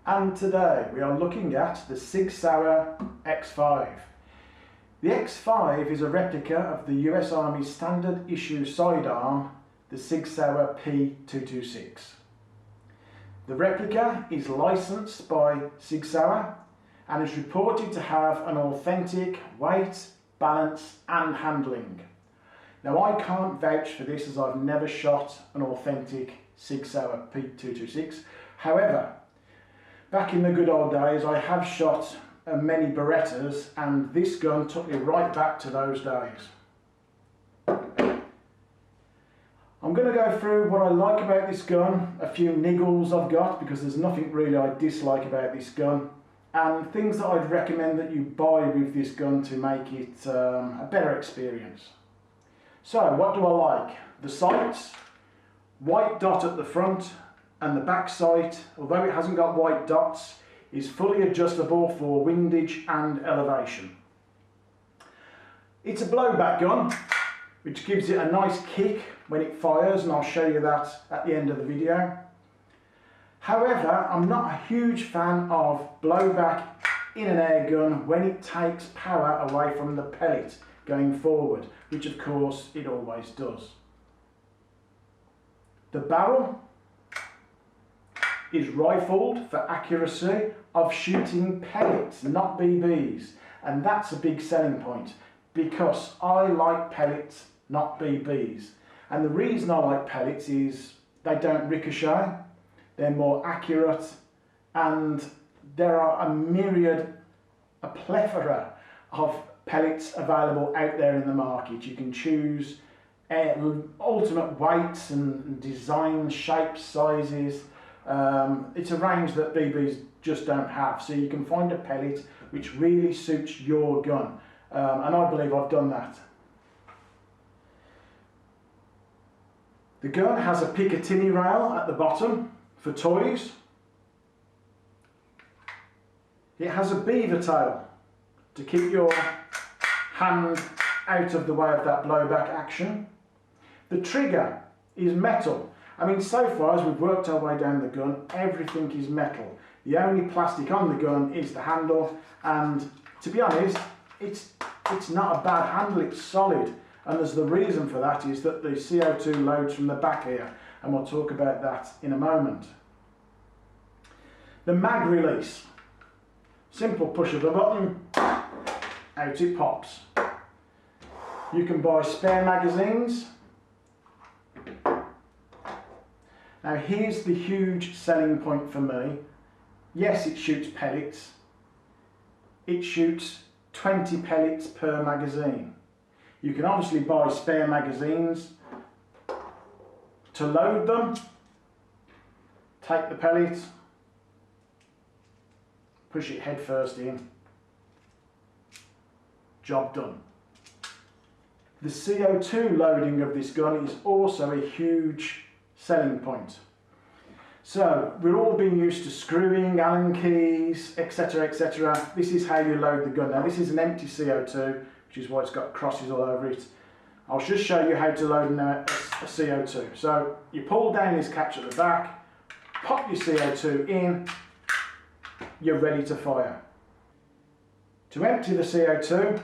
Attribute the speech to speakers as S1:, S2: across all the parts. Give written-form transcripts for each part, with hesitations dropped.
S1: and today we are looking at the Sig Sauer X5. The X5 is a replica of the US Army's standard issue sidearm, the Sig Sauer P226. The replica is licensed by Sig Sauer and is reported to have an authentic weight, balance and handling. Now I can't vouch for this as I've never shot an authentic Sig Sauer P226. However, back in the good old days I have shot many Berettas and this gun took me right back to those days. I'm going to go through what I like about this gun, a few niggles I've got because there's nothing really I dislike about this gun, and things that I'd recommend that you buy with this gun to make it a better experience. So what do I like? The sights, white dot at the front, and the back sight, although it hasn't got white dots, is fully adjustable for windage and elevation. It's a blowback gun, which gives it a nice kick when it fires, and I'll show you that at the end of the video. However, I'm not a huge fan of blowback in an air gun when it takes power away from the pellet going forward, which of course it always does. The barrel is rifled for accuracy of shooting pellets, not BBs, and that's a big selling point because I like pellets, not BBs. And the reason I like pellets is they don't ricochet, they're more accurate, and there are a plethora of pellets available out there in the market. You can choose ultimate weights and design shapes, sizes. It's a range that BBs just don't have, so you can find a pellet which really suits your gun, and I believe I've done that. The gun has a Picatinny rail at the bottom for toys. It has a beaver tail to keep your hand out of the way of that blowback action. The trigger is metal. I mean, so far as we've worked our way down the gun, everything is metal. The only plastic on the gun is the handle, and to be honest, it's not a bad handle, it's solid. And there's the reason for that is that the CO2 loads from the back here, and we'll talk about that in a moment. The mag release. Simple push of a button, out it pops. You can buy spare magazines. Now here's the huge selling point for me. Yes, it shoots pellets. It shoots 20 pellets per magazine. You can obviously buy spare magazines to load them, take the pellet, push it head first in, job done. The CO2 loading of this gun is also a huge selling point. So we're all being used to screwing, Allen keys, etc, etc. This is how you load the gun. Now this is an empty CO2, which is why it's got crosses all over it. I'll just show you how to load a CO2. So you pull down this catch at the back, pop your CO2 in, you're ready to fire. To empty the CO2,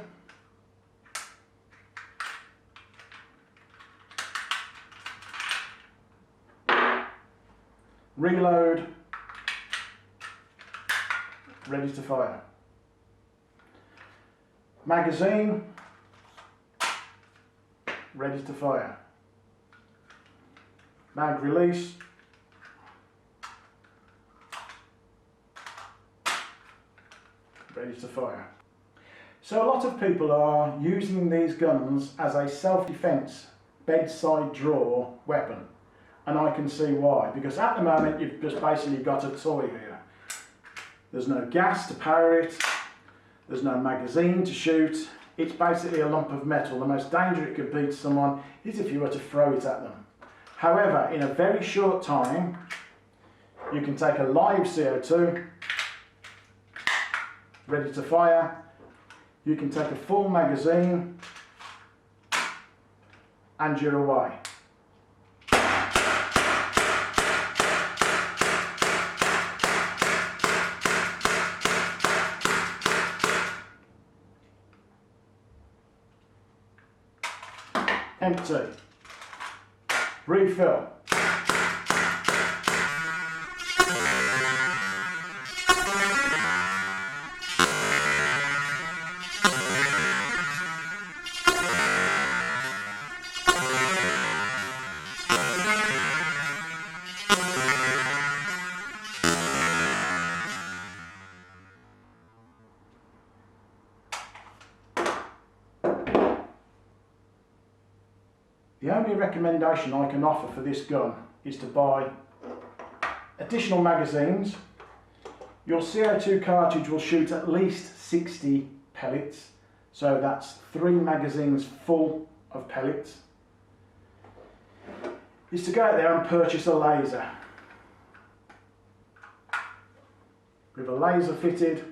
S1: reload, ready to fire. Magazine, ready to fire. Mag release, ready to fire. So a lot of people are using these guns as a self-defense bedside drawer weapon, and I can see why, because at the moment you've just basically got a toy here. There's no gas to power it, there's no magazine to shoot, it's basically a lump of metal. The most danger it could be to someone is if you were to throw it at them. However, in a very short time, you can take a live CO2, ready to fire, you can take a full magazine, and you're away. empty, refill. The only recommendation I can offer for this gun is to buy additional magazines. Your CO2 cartridge will shoot at least 60 pellets, so that's 3 magazines full of pellets. Is to go out there and purchase a laser. With a laser fitted,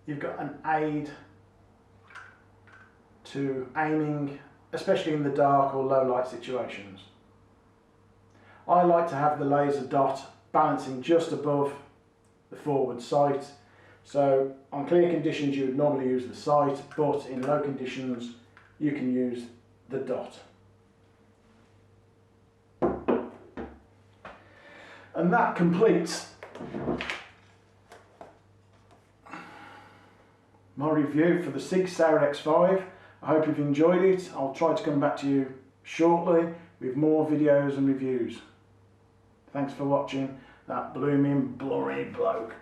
S1: you've got an aid to aiming, especially in the dark or low light situations. I like to have the laser dot balancing just above the forward sight. So on clear conditions you would normally use the sight, but in low conditions you can use the dot. And that completes my review for the Sig Sauer X5. I hope you've enjoyed it. I'll try to come back to you shortly with more videos and reviews. Thanks for watching. That blooming blurry bloke.